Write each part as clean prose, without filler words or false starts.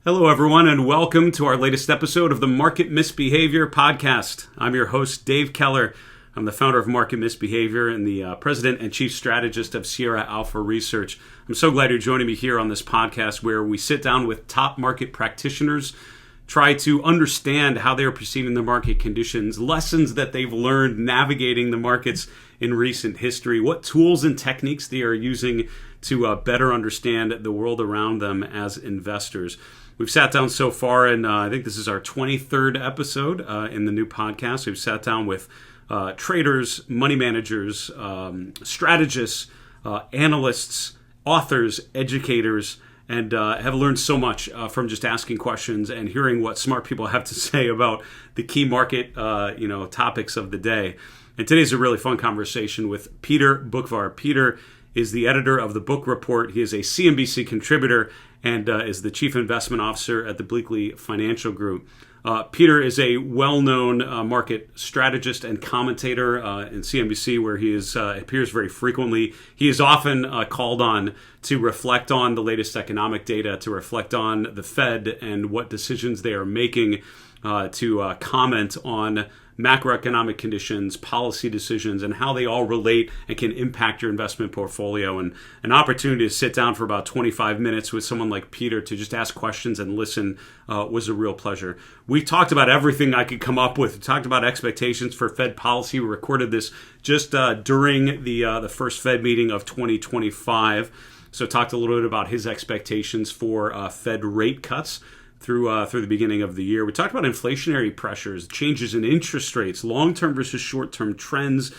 Hello, everyone, and welcome to our latest episode of the Market Misbehavior podcast. I'm your host, Dave Keller. I'm the founder of Market Misbehavior and the president and chief strategist of Sierra Alpha Research. I'm so glad you're joining me here on this podcast where we sit down with top market practitioners, try to understand how they're perceiving the market conditions, lessons that they've learned navigating the markets in recent history, what tools and techniques they are using to better understand the world around them as investors. We've sat down so far, and I think this is our 23rd episode in the new podcast. We've sat down with traders, money managers, strategists, analysts, authors, educators, and have learned so much from just asking questions and hearing what smart people have to say about the key market topics of the day. And today's a really fun conversation with Peter Boockvar. Peter is the editor of the Boock Report. He is a CNBC contributor and is the chief investment officer at the Bleakley Financial Group. Peter is a well-known market strategist and commentator in CNBC, where he appears very frequently. He is often called on to reflect on the latest economic data, to reflect on the Fed and what decisions they are making, to comment on macroeconomic conditions, policy decisions, and how they all relate and can impact your investment portfolio. And an opportunity to sit down for about 25 minutes with someone like Peter to just ask questions and listen was a real pleasure. We talked about everything I could come up with. We talked about expectations for Fed policy. We recorded this just during the first Fed meeting of 2025. So talked a little bit about his expectations for Fed rate cuts through the beginning of the year. We talked about inflationary pressures, changes in interest rates, long-term versus short-term trends,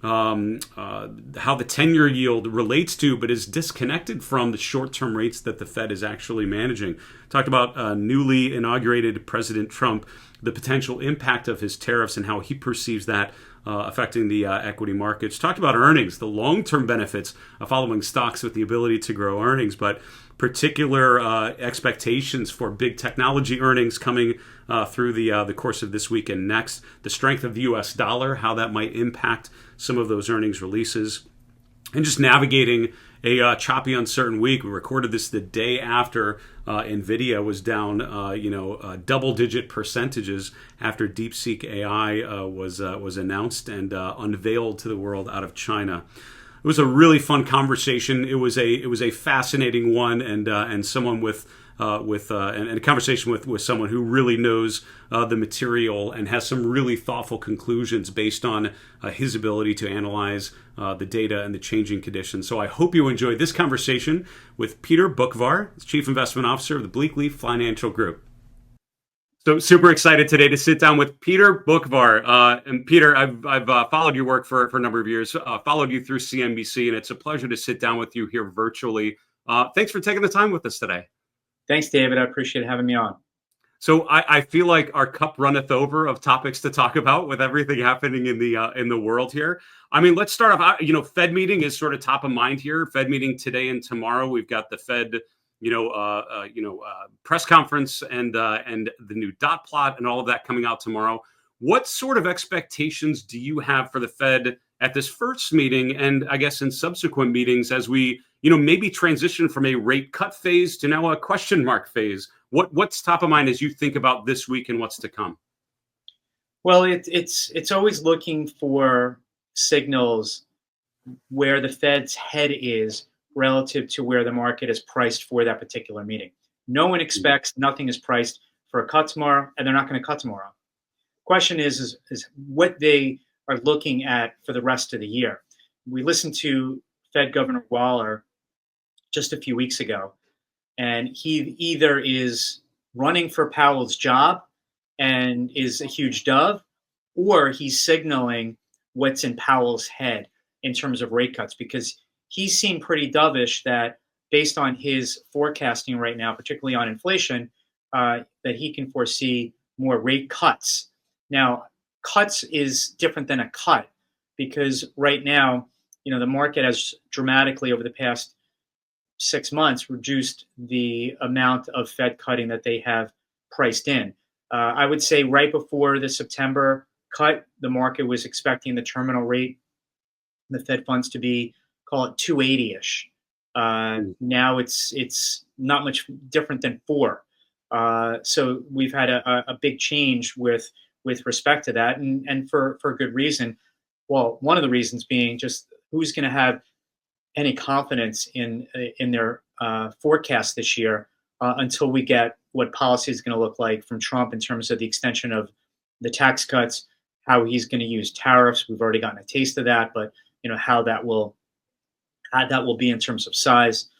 how the 10-year yield relates to but is disconnected from the short-term rates that the Fed is actually managing. Talked about newly inaugurated President Trump, the potential impact of his tariffs and how he perceives that affecting the equity markets. Talked about earnings, the long-term benefits of following stocks with the ability to grow earnings, but particular expectations for big technology earnings coming through the course of this week and next. The strength of the U.S. dollar, how that might impact some of those earnings releases, and just navigating a choppy, uncertain week. We recorded this the day after NVDA was down, double-digit percentages after DeepSeek AI was announced and unveiled to the world out of China. It was a really fun conversation. It was a fascinating one, and someone with a conversation with someone who really knows the material and has some really thoughtful conclusions based on his ability to analyze the data and the changing conditions. So I hope you enjoyed this conversation with Peter Boockvar, Chief Investment Officer of the Bleakley Financial Group. So super excited today to sit down with Peter Boockvar. And Peter, I've followed your work for a number of years, followed you through CNBC, and it's a pleasure to sit down with you here virtually. Thanks for taking the time with us today. Thanks, David. I appreciate having me on. So I feel like our cup runneth over of topics to talk about with everything happening in the world here. I mean, let's start off. Fed meeting is sort of top of mind here. Fed meeting today and tomorrow. We've got the Fed press conference and the new dot plot and all of that coming out tomorrow. What sort of expectations do you have for the Fed at this first meeting, and I guess in subsequent meetings, as we maybe transition from a rate cut phase to now a question mark phase? What's top of mind as you think about this week and what's to come? Well, it's always looking for signals where the Fed's head is relative to where the market is priced for that particular meeting. No one expects, nothing is priced for a cut tomorrow, and they're not going to cut tomorrow. Question is what they are looking at for the rest of the year. We listened to Fed Governor Waller just a few weeks ago, and he either is running for Powell's job and is a huge dove, or he's signaling what's in Powell's head in terms of rate cuts, because he seemed pretty dovish that based on his forecasting right now, particularly on inflation, that he can foresee more rate cuts. Now, cuts is different than a cut, because right now, the market has dramatically over the past 6 months reduced the amount of Fed cutting that they have priced in. I would say right before the September cut, the market was expecting the terminal rate, the Fed funds, to be, call it 280-ish. Now it's not much different than 4. So we've had a big change with respect to that, and for good reason. Well, one of the reasons being just who's going to have any confidence in their forecast this year until we get what policy is going to look like from Trump in terms of the extension of the tax cuts, how he's going to use tariffs. We've already gotten a taste of that, but how that will be in terms of size.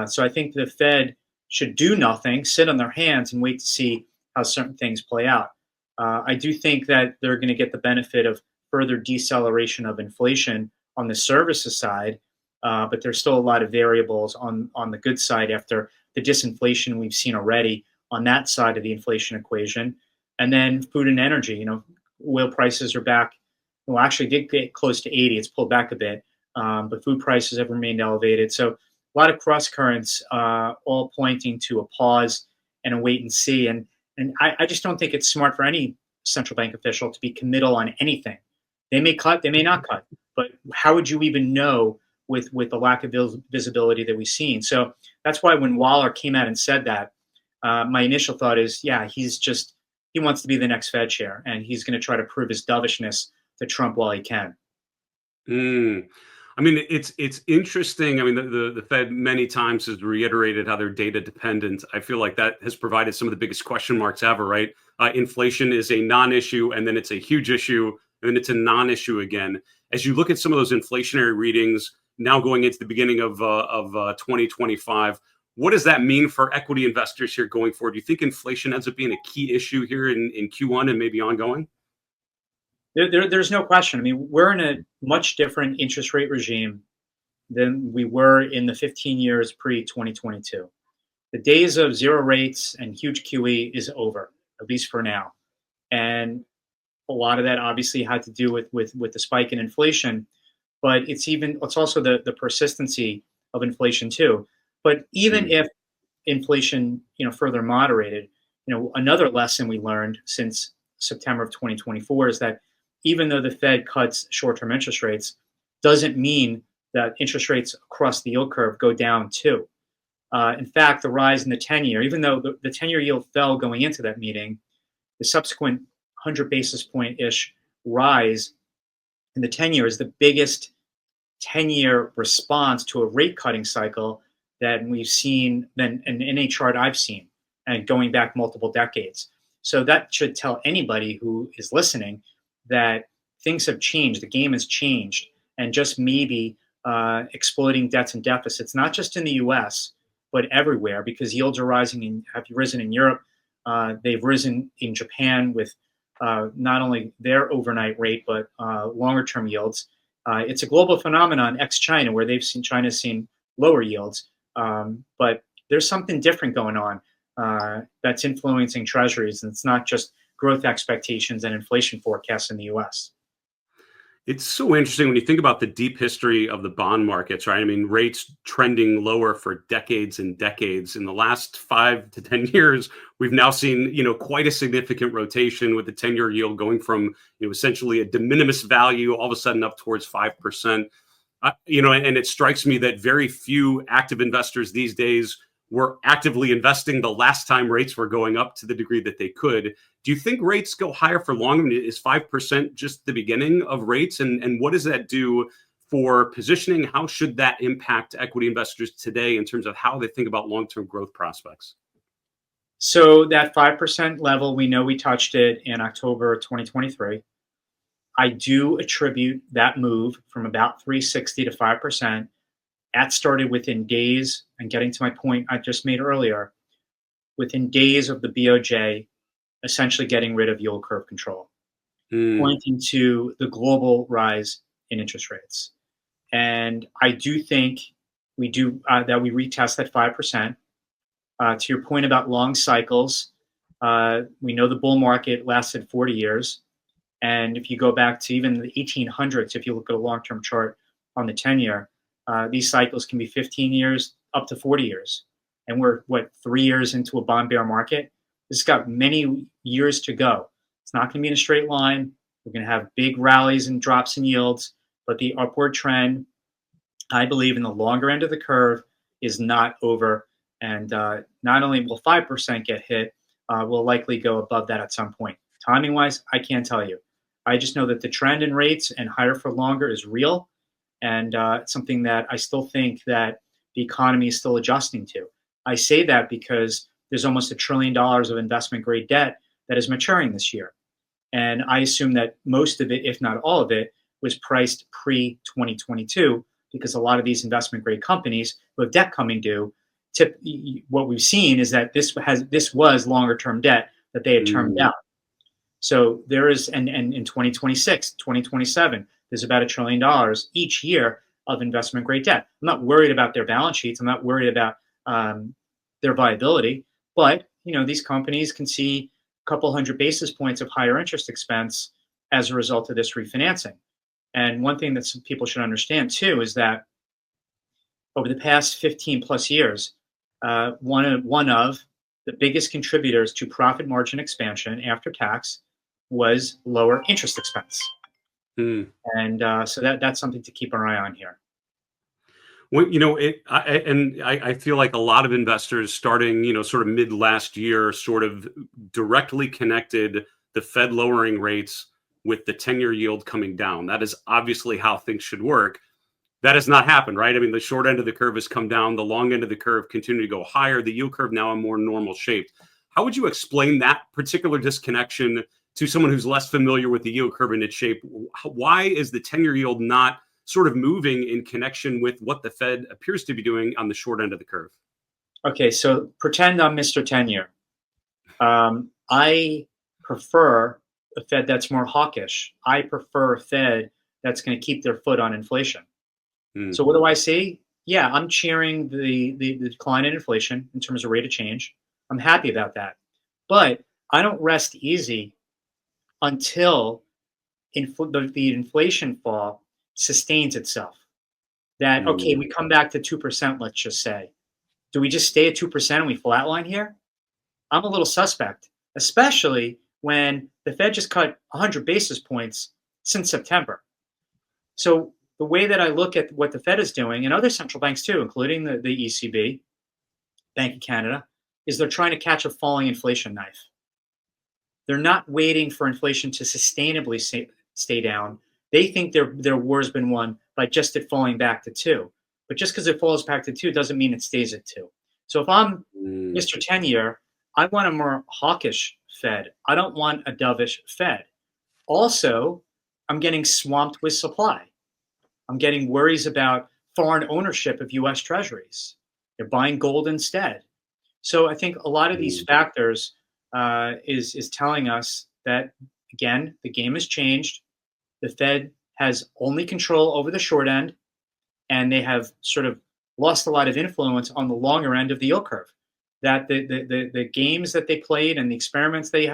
So I think the Fed should do nothing, sit on their hands, and wait to see how certain things play out. I do think that they're going to get the benefit of further deceleration of inflation on the services side, but there's still a lot of variables on the good side after the disinflation we've seen already on that side of the inflation equation. And then food and energy, oil prices are back. Well, actually did get close to 80. It's pulled back a bit, but food prices have remained elevated. So a lot of cross currents, all pointing to a pause and a wait and see. And I just don't think it's smart for any central bank official to be committal on anything. They may cut, they may not cut, but how would you even know with the lack of visibility that we've seen? So that's why when Waller came out and said that, my initial thought is, yeah, he wants to be the next Fed chair, and he's going to try to prove his dovishness to Trump while he can. I mean, it's interesting. I mean, the Fed many times has reiterated how they're data dependent. I feel like that has provided some of the biggest question marks ever, right? Inflation is a non-issue, and then it's a huge issue, and then it's a non-issue again. As you look at some of those inflationary readings now going into the beginning of 2025, what does that mean for equity investors here going forward? Do you think inflation ends up being a key issue here in Q1 and maybe ongoing? There's no question. I mean, we're in a much different interest rate regime than we were in the 15 years pre-2022. The days of zero rates and huge QE is over, at least for now. And a lot of that obviously had to do with the spike in inflation, but it's also the persistency of inflation too. But even if inflation, further moderated, another lesson we learned since September of 2024 is that even though the Fed cuts short-term interest rates, doesn't mean that interest rates across the yield curve go down too. In fact, the rise in the 10-year, even though the 10-year yield fell going into that meeting, the subsequent 100 basis point-ish rise in the 10-year is the biggest 10-year response to a rate cutting cycle that we've seen in any chart I've seen, and going back multiple decades. So that should tell anybody who is listening that things have changed, the game has changed, and just maybe exploiting debts and deficits, not just in the US, but everywhere, because yields are rising and have risen in Europe. They've risen in Japan with not only their overnight rate, but longer term yields. It's a global phenomenon, ex-China, where China's seen lower yields. But there's something different going on that's influencing treasuries, and it's not just growth expectations and inflation forecasts in the US. It's so interesting when you think about the deep history of the bond markets, right? I mean, rates trending lower for decades and decades. In the last 5 to 10 years, we've now seen, quite a significant rotation with the 10-year yield going from, essentially a de minimis value all of a sudden up towards 5%. And it strikes me that very few active investors these days were actively investing the last time rates were going up to the degree that they could. Do you think rates go higher for long? I mean, is 5% just the beginning of rates? And what does that do for positioning? How should that impact equity investors today in terms of how they think about long-term growth prospects? So that 5% level, we know we touched it in October 2023. I do attribute that move from about 360 to 5%. That started within days, and getting to my point I just made earlier, within days of the BOJ essentially getting rid of yield curve control, pointing to the global rise in interest rates. And I do think we retest that 5%. To your point about long cycles, we know the bull market lasted 40 years. And if you go back to even the 1800s, if you look at a long-term chart on the 10-year, these cycles can be 15 years up to 40 years. And we're, 3 years into a bond bear market? This has got many years to go. It's not going to be in a straight line. We're going to have big rallies and drops in yields, but the upward trend, I believe, in the longer end of the curve is not over. And not only will 5% get hit, we'll likely go above that at some point. Timing wise, I can't tell you. I just know that the trend in rates and higher for longer is real, and it's something that I still think that the economy is still adjusting to. I say that because there's almost $1 trillion of investment grade debt that is maturing this year. And I assume that most of it, if not all of it, was priced pre 2022 because a lot of these investment grade companies who have debt coming due, what we've seen is that this was longer term debt that they had termed out. So there is, and in 2026, 2027, there's about $1 trillion each year of investment grade debt. I'm not worried about their balance sheets. I'm not worried about their viability. But these companies can see a couple hundred basis points of higher interest expense as a result of this refinancing. And one thing that some people should understand too is that over the past 15 plus years, one of the biggest contributors to profit margin expansion after tax was lower interest expense. And so that's something to keep our eye on here. Well, I feel like a lot of investors starting, sort of mid last year, sort of directly connected the Fed lowering rates with the 10-year yield coming down. That is obviously how things should work. That has not happened, right? I mean, the short end of the curve has come down. The long end of the curve continued to go higher. The yield curve now a more normal shape. How would you explain that particular disconnection to someone who's less familiar with the yield curve and its shape? Why is the 10-year yield not sort of moving in connection with what the Fed appears to be doing on the short end of the curve? Okay, so pretend I'm Mr. 10-year. I prefer a Fed that's more hawkish. I prefer a Fed that's going to keep their foot on inflation. So what do I see? Yeah, I'm cheering the decline in inflation in terms of rate of change. I'm happy about that. But I don't rest easy until the inflation fall sustains itself. That, okay, we come back to 2%, let's just say. Do we just stay at 2% and we flatline here? I'm a little suspect, especially when the Fed just cut 100 basis points since September. So the way that I look at what the Fed is doing, and other central banks too, including the ECB, Bank of Canada, is they're trying to catch a falling inflation knife. They're not waiting for inflation to sustainably stay down. They think their war's been won by just it falling back to 2. But just because it falls back to 2 doesn't mean it stays at 2. So if I'm Mr. 10-year, I want a more hawkish Fed. I don't want a dovish Fed. Also, I'm getting swamped with supply. I'm getting worries about foreign ownership of U.S. Treasuries. They're buying gold instead. So I think a lot of these factors is telling us that, again, the game has changed. The Fed has only control over the short end, and they have sort of lost a lot of influence on the longer end of the yield curve. That the games that they played and the experiments they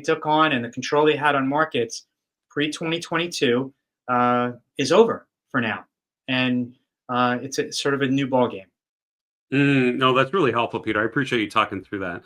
took on and the control they had on markets pre-2022 is over for now, and it's sort of a new ball game. No, that's really helpful, Peter. I appreciate you talking through that.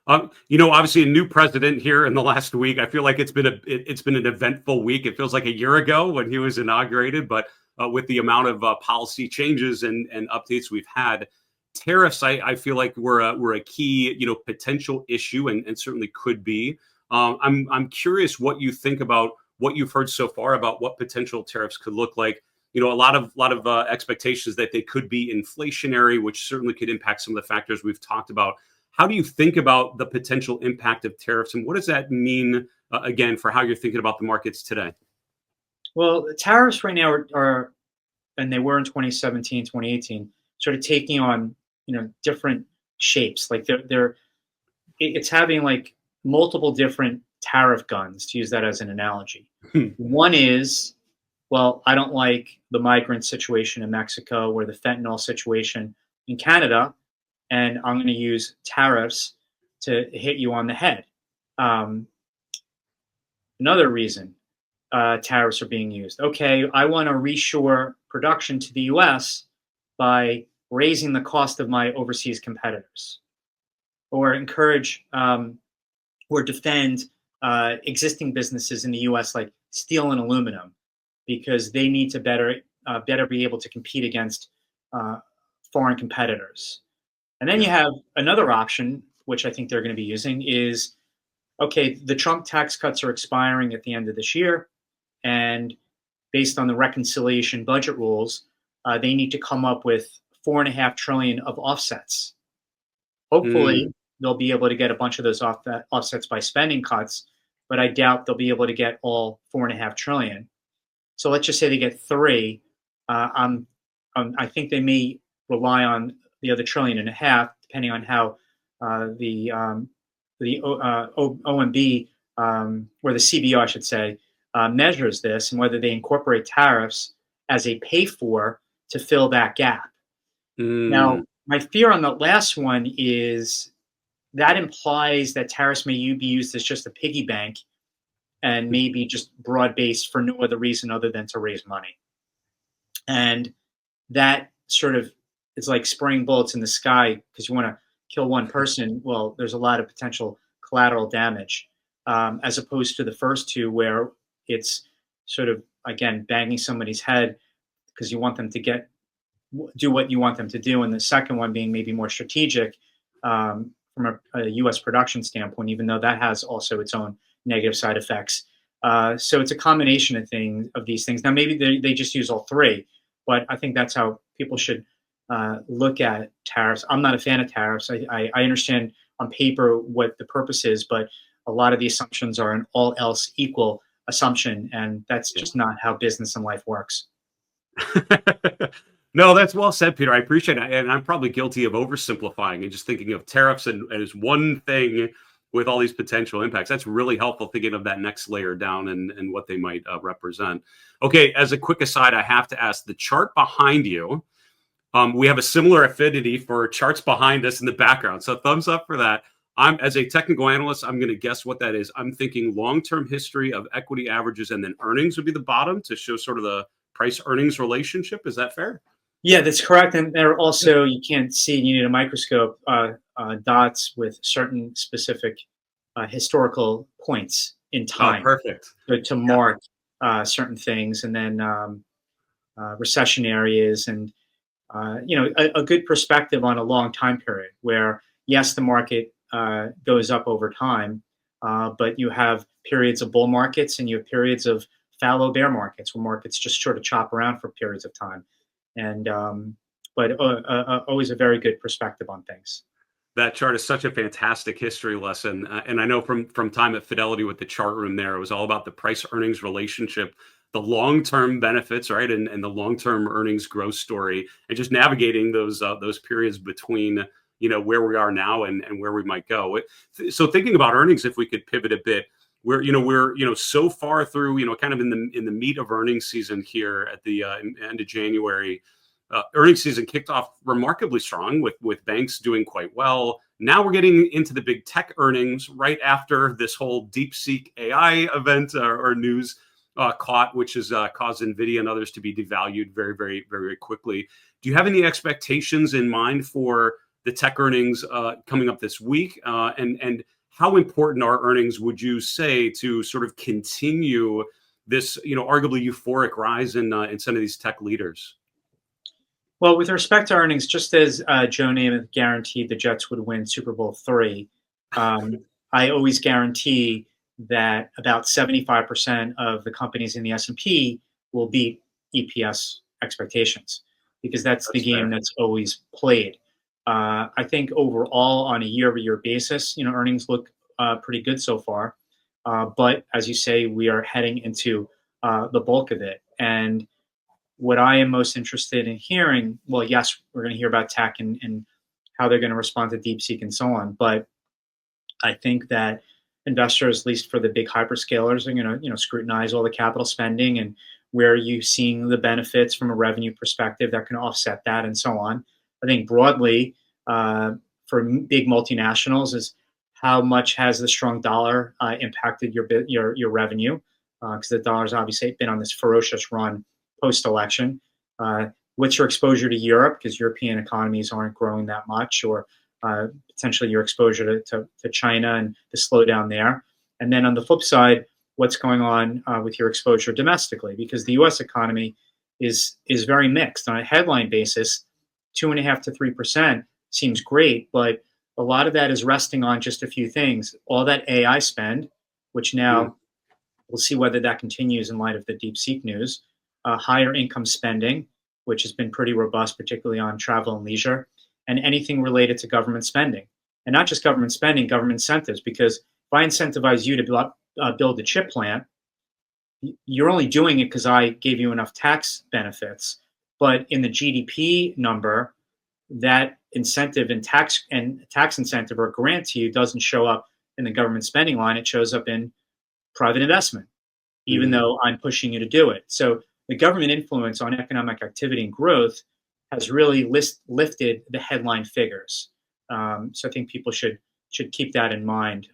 Obviously a new president here in the last week. I feel like it's been an eventful week. It feels like a year ago when he was inaugurated, but with the amount of policy changes and updates we've had, tariffs, I feel like were a key, potential issue and certainly could be. I'm curious what you think about what you've heard so far about what potential tariffs could look like. A lot of expectations that they could be inflationary, which certainly could impact some of the factors we've talked about. How do you think about the potential impact of tariffs, and what does that mean, again, for how you're thinking about the markets today? Well, the tariffs right now are, and they were in 2017, 2018, sort of taking on, different shapes. Like it's having like multiple different tariff guns, to use that as an analogy. One is, well, I don't like the migrant situation in Mexico or the fentanyl situation in Canada, and I'm going to use tariffs to hit you on the head. Another reason tariffs are being used. Okay, I want to reshore production to the U.S. by raising the cost of my overseas competitors, or encourage or defend existing businesses in the U.S. like steel and aluminum, because they need to better be able to compete against foreign competitors. And then you Yeah. have another option, which I think they're going to be using, is okay, the Trump tax cuts are expiring at the end of this year. And based on the reconciliation budget rules, they need to come up with 4.5 trillion of offsets. Mm. Hopefully, they'll be able to get a bunch of those offsets by spending cuts, but I doubt they'll be able to get all 4.5 trillion. So let's just say they get three. I think they may rely on the other 1.5 trillion, depending on how the OMB or the CBO, I should say, measures this and whether they incorporate tariffs as a pay for to fill that gap. Now, Mm. my fear on the last one is that implies that tariffs may be used as just a piggy bank and maybe just broad based for no other reason other than to raise money. And that sort of is like spraying bullets in the sky because you want to kill one person. Well, there's a lot of potential collateral damage, as opposed to the first two, where it's sort of, again, banging somebody's head because you want them to do what you want them to do. And the second one being maybe more strategic from a U.S. production standpoint, even though that has also its own negative side effects. So it's a combination of these things. Now, maybe they just use all three, but I think that's how people should look at tariffs. I'm not a fan of tariffs. I understand on paper what the purpose is, but a lot of the assumptions are an all else equal assumption, and that's Yeah. just not how business and life works. No, that's well said, Peter. I appreciate it. And I'm probably guilty of oversimplifying and just thinking of tariffs and as one thing with all these potential impacts. That's really helpful thinking of that next layer down and what they might represent. Okay, as a quick aside, I have to ask the chart behind you. We have a similar affinity for charts behind us in the background. So thumbs up for that. As a technical analyst, I'm going to guess what that is. I'm thinking long-term history of equity averages and then earnings would be the bottom to show sort of the price earnings relationship. Is that fair? Yeah, that's correct. And there are also, you can't see, you need a microscope, dots with certain specific historical points in Oh, time perfect. to Yeah. mark certain things, and then recession areas, and a good perspective on a long time period where, yes, the market goes up over time, but you have periods of bull markets and you have periods of fallow bear markets where markets just sort of chop around for periods of time. And but always a very good perspective on things. That chart is such a fantastic history lesson, and I know from time at Fidelity with the chart room there, it was all about the price earnings relationship, the long term benefits, right, and the long term earnings growth story, and just navigating those periods between where we are now and where we might go. So thinking about earnings, if we could pivot a bit, we're so far through kind of in the meat of earnings season here at the end of January. Earnings season kicked off remarkably strong with banks doing quite well. Now we're getting into the big tech earnings right after this whole DeepSeek AI event or news caught, which has caused NVIDIA and others to be devalued very, very, very quickly. Do you have any expectations in mind for the tech earnings coming up this week? And how important are earnings, would you say, to sort of continue this, arguably euphoric rise in some of these tech leaders? Well, with respect to earnings, just as Joe Namath guaranteed the Jets would win Super Bowl III, I always guarantee that about 75% of the companies in the S&P will beat EPS expectations because that's the That's game fair. that's always played. I think overall, on a year-over-year basis, earnings look pretty good so far. But as you say, we are heading into the bulk of it, and what I am most interested in hearing, well, yes, we're going to hear about tech and how they're going to respond to DeepSeek and so on. But I think that investors, at least for the big hyperscalers, are going to scrutinize all the capital spending and where are you seeing the benefits from a revenue perspective that can offset that and so on. I think broadly for big multinationals is how much has the strong dollar impacted your revenue, because the dollar's obviously been on this ferocious run post-election. What's your exposure to Europe? Because European economies aren't growing that much, or potentially your exposure to China and the slowdown there. And then on the flip side, what's going on with your exposure domestically? Because the U.S. economy is very mixed. On a headline basis, 2.5 to 3% seems great, but a lot of that is resting on just a few things. All that AI spend, which Mm, now we'll see whether that continues in light of the DeepSeek news. Higher income spending, which has been pretty robust, particularly on travel and leisure, and anything related to government spending. And not just government spending, government incentives, because if I incentivize you to build a chip plant, you're only doing it because I gave you enough tax benefits. But in the GDP number, that incentive and tax incentive or grant to you doesn't show up in the government spending line. It shows up in private investment, even mm. though I'm pushing you to do it. So the government influence on economic activity and growth has really lifted the headline figures. So I think people should keep that in mind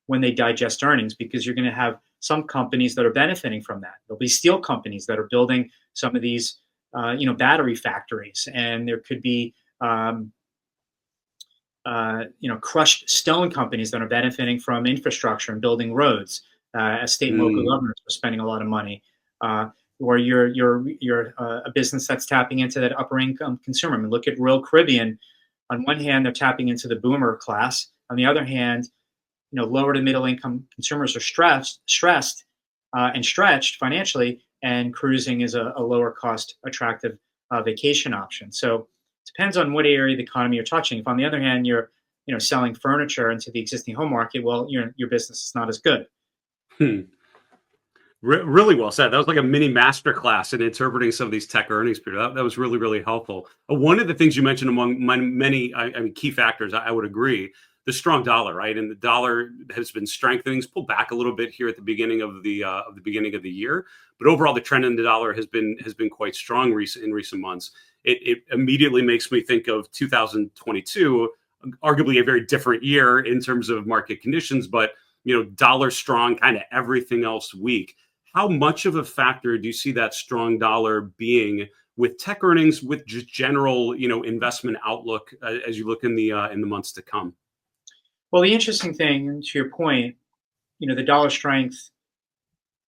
when they digest earnings, because you're going to have some companies that are benefiting from that. There'll be steel companies that are building some of these, battery factories, and there could be crushed stone companies that are benefiting from infrastructure and building roads, as state and local Mm. governments are spending a lot of money. Or you're a business that's tapping into that upper income consumer. I mean, look at Royal Caribbean. On one hand, they're tapping into the boomer class. On the other hand, lower to middle income consumers are stressed, and stretched financially, and cruising is a lower cost, attractive vacation option. So it depends on what area of the economy you're touching. If on the other hand you're selling furniture into the existing home market, well, your business is not as good. Hmm. Really well said. That was like a mini masterclass in interpreting some of these tech earnings, Peter. That was really, really helpful. One of the things you mentioned among my many, I mean, key factors, I would agree, the strong dollar, right? And the dollar has been strengthening. It's pulled back a little bit here at the beginning of the beginning of the year, but overall, the trend in the dollar has been quite strong in recent months. It immediately makes me think of 2022, arguably a very different year in terms of market conditions, but dollar strong, kind of everything else weak. How much of a factor do you see that strong dollar being with tech earnings, with just general, investment outlook as you look in the months to come? Well, the interesting thing, to your point, the dollar strength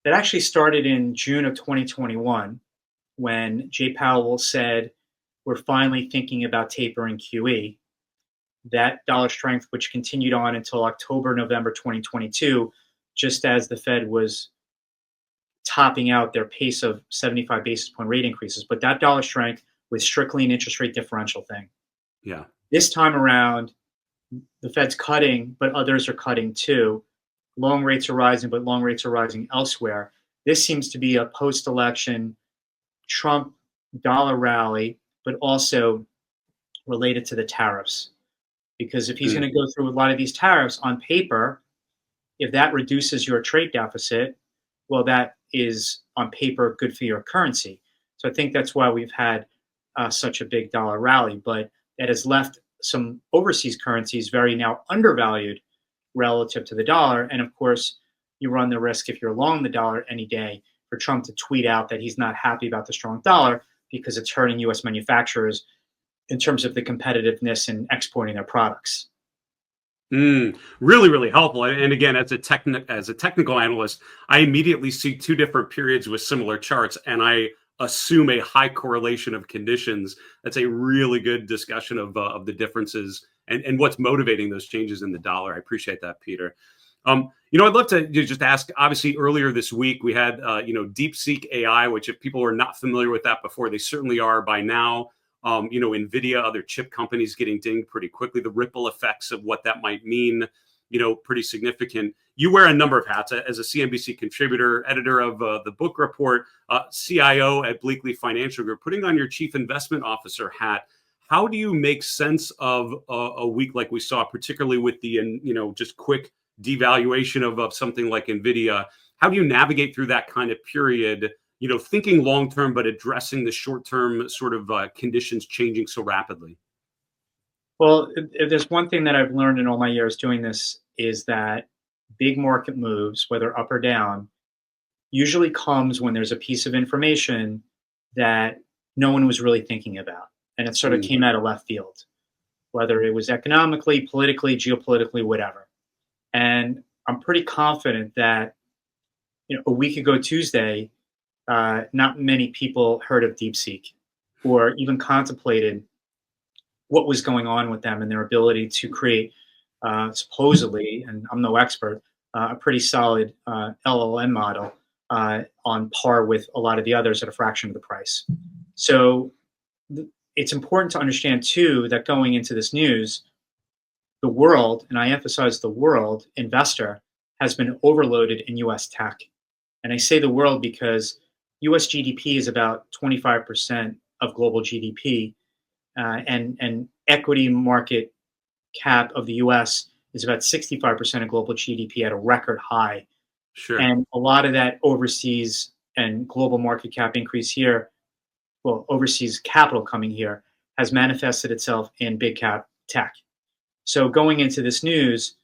that actually started in June of 2021, when Jay Powell said we're finally thinking about tapering QE. That dollar strength, which continued on until October, November 2022, just as the Fed was topping out their pace of 75 basis point rate increases. But that dollar strength was strictly an interest rate differential thing. Yeah. This time around, the Fed's cutting, but others are cutting too. Long rates are rising, but long rates are rising elsewhere. This seems to be a post-election Trump dollar rally, but also related to the tariffs. Because if he's Mm. going to go through a lot of these tariffs on paper, if that reduces your trade deficit, well, that is on paper good for your currency. So I think that's why we've had such a big dollar rally, but that has left some overseas currencies very now undervalued relative to the dollar. And of course, you run the risk, if you're long the dollar any day, for Trump to tweet out that he's not happy about the strong dollar because it's hurting US manufacturers in terms of the competitiveness in exporting their products. Really, really helpful. And again, as a technical analyst, I immediately see two different periods with similar charts, and I assume a high correlation of conditions. That's a really good discussion of the differences and what's motivating those changes in the dollar. I appreciate that, Peter. I'd love to just ask. Obviously, earlier this week we had DeepSeek AI, which if people were not familiar with that before, they certainly are by now. NVIDIA, other chip companies getting dinged pretty quickly. The ripple effects of what that might mean, pretty significant. You wear a number of hats as a CNBC contributor, editor of the Boock report, CIO at Bleakley Financial Group, putting on your chief investment officer hat. How do you make sense of a week like we saw, particularly with the, just quick devaluation of something like NVIDIA? How do you navigate through that kind of period, thinking long term, but addressing the short term sort of conditions changing so rapidly? Well, if there's one thing that I've learned in all my years doing this is that big market moves, whether up or down, usually comes when there's a piece of information that no one was really thinking about. And it sort of Mm, came out of left field, whether it was economically, politically, geopolitically, whatever. And I'm pretty confident that a week ago Tuesday, not many people heard of DeepSeek or even contemplated what was going on with them and their ability to create supposedly, and I'm no expert, a pretty solid LLM model on par with a lot of the others at a fraction of the price. So it's important to understand too that going into this news, the world, and I emphasize the world investor, has been overloaded in US tech. And I say the world because US GDP is about 25% of global GDP, and equity market cap of the US is about 65% of global GDP at a record high. Sure. And a lot of that overseas and global market cap increase here, well, overseas capital coming here, has manifested itself in big cap tech. So going into this news,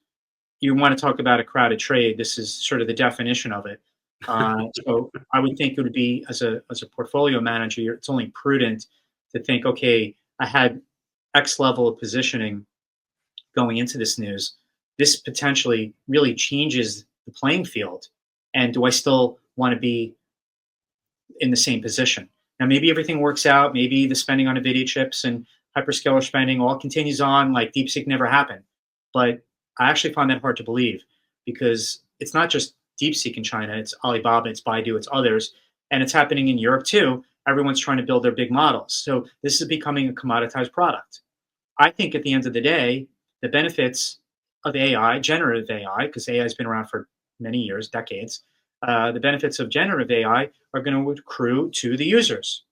you want to talk about a crowded trade. This is sort of the definition of it. So I would think it would be, as a portfolio manager, it's only prudent to think, okay, I had X level of positioning going into this news. This potentially really changes the playing field. And do I still want to be in the same position? Now, maybe everything works out. Maybe the spending on NVIDIA chips and hyperscaler spending all continues on like DeepSeek never happened. But I actually find that hard to believe, because it's not just DeepSeek in China. It's Alibaba, it's Baidu, it's others. And it's happening in Europe too. Everyone's trying to build their big models. So this is becoming a commoditized product. I think at the end of the day, the benefits of AI, generative AI, because AI has been around for many years, decades, the benefits of generative AI are going to accrue to the users.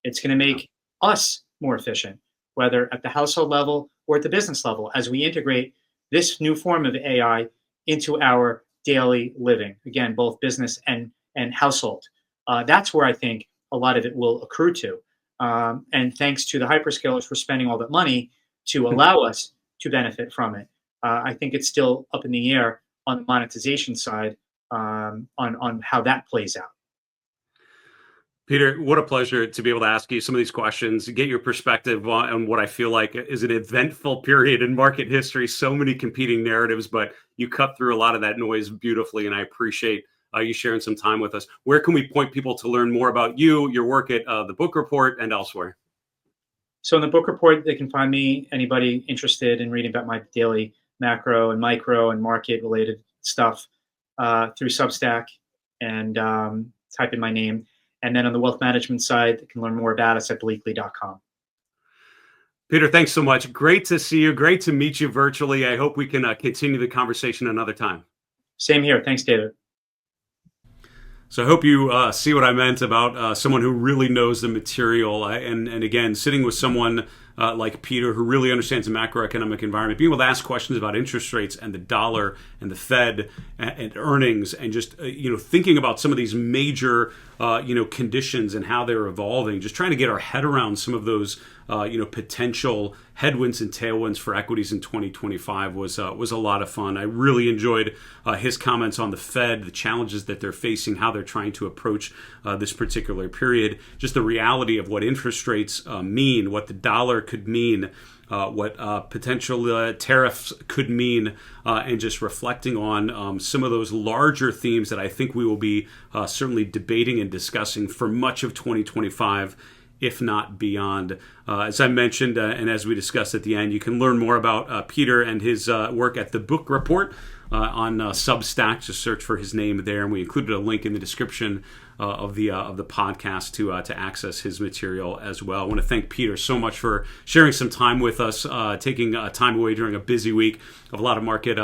It's going to make us more efficient, whether at the household level or at the business level, as we integrate this new form of AI into our daily living. Again, both business and household. That's where I think a lot of it will accrue to. And thanks to the hyperscalers for spending all that money to allow us to benefit from it. I think it's still up in the air on the monetization side, on how that plays out. Peter, what a pleasure to be able to ask you some of these questions, get your perspective on what I feel like is an eventful period in market history. So many competing narratives, but you cut through a lot of that noise beautifully, and I appreciate you sharing some time with us. Where can we point people to learn more about you, your work at the Boock Report, and elsewhere? So in the Boock Report, they can find me, anybody interested in reading about my daily macro and micro and market-related stuff, through Substack, and type in my name. And then on the wealth management side, you can learn more about us at Bleakley.com. Peter, thanks so much. Great to see you. Great to meet you virtually. I hope we can continue the conversation another time. Same here. Thanks, David. So I hope you see what I meant about someone who really knows the material. And again, sitting with someone like Peter, who really understands the macroeconomic environment, being able to ask questions about interest rates and the dollar and the Fed and earnings, and just thinking about some of these major conditions and how they're evolving, just trying to get our head around some of those potential headwinds and tailwinds for equities in 2025 was a lot of fun. I really enjoyed his comments on the Fed, the challenges that they're facing, how they're trying to approach this particular period, just the reality of what interest rates mean, what the dollar could mean, what potential tariffs could mean, and just reflecting on some of those larger themes that I think we will be certainly debating and discussing for much of 2025, if not beyond. As I mentioned, and as we discussed at the end, you can learn more about Peter and his work at the Boock Report on Substack. Just search for his name there, and we included a link in the description of the podcast to access his material as well. I want to thank Peter so much for sharing some time with us, taking time away during a busy week of a lot of market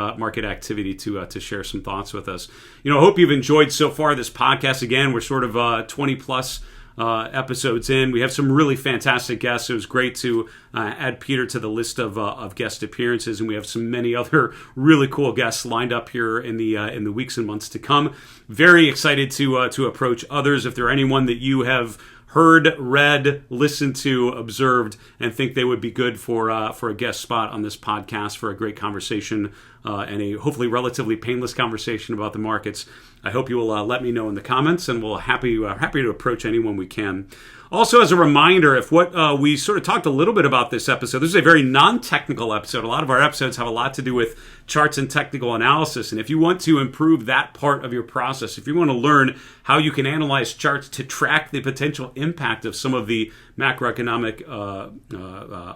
activity to share some thoughts with us. I hope you've enjoyed so far this podcast. Again, we're sort of 20 plus episodes in. We have some really fantastic guests. It was great to add Peter to the list of guest appearances, and we have some many other really cool guests lined up here in the weeks and months to come. Very excited to approach others. If there are anyone that you have heard, read, listened to, observed, and think they would be good for a guest spot on this podcast for a great conversation and a hopefully relatively painless conversation about the markets, I hope you will let me know in the comments, and we'll happy to approach anyone we can. Also, as a reminder, if what we sort of talked a little bit about this episode, this is a very non-technical episode. A lot of our episodes have a lot to do with charts and technical analysis. And if you want to improve that part of your process, if you want to learn how you can analyze charts to track the potential impact of some of the macroeconomic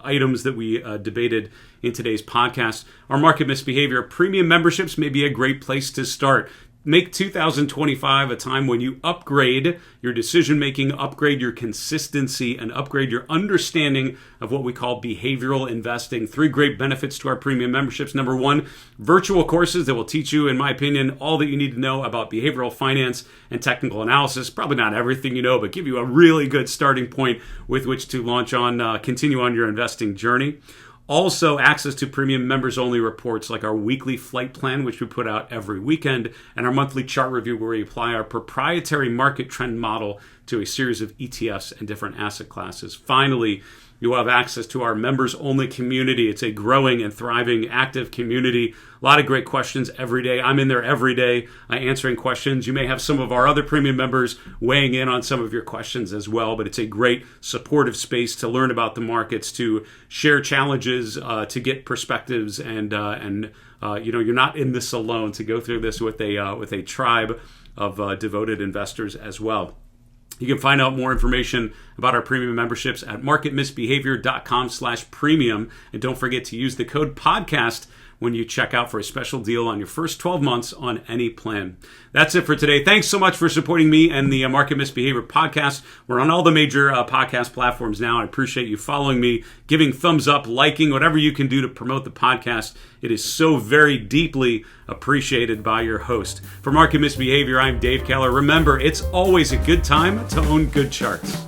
items that we debated in today's podcast. Our Market Misbehavior premium memberships may be a great place to start. Make 2025 a time when you upgrade your decision-making, upgrade your consistency, and upgrade your understanding of what we call behavioral investing. 3 great benefits to our premium memberships. Number 1, virtual courses that will teach you, in my opinion, all that you need to know about behavioral finance and technical analysis. Probably not everything you know, but give you a really good starting point with which to launch on, continue on your investing journey. Also, access to premium members-only reports like our weekly flight plan, which we put out every weekend, and our monthly chart review where we apply our proprietary market trend model to a series of ETFs and different asset classes. Finally, you'll have access to our members-only community. It's a growing and thriving, active community. A lot of great questions every day. I'm in there every day answering questions. You may have some of our other premium members weighing in on some of your questions as well, but it's a great supportive space to learn about the markets, to share challenges, to get perspectives, and you're not in this alone, to go through this with a tribe of devoted investors as well. You can find out more information about our premium memberships at marketmisbehavior.com/premium. And don't forget to use the code podcast when you check out for a special deal on your first 12 months on any plan. That's it for today. Thanks so much for supporting me and the Market Misbehavior podcast. We're on all the major podcast platforms now. I appreciate you following me, giving thumbs up, liking, whatever you can do to promote the podcast. It is so very deeply appreciated by your host. For Market Misbehavior, I'm Dave Keller. Remember, it's always a good time to own good charts.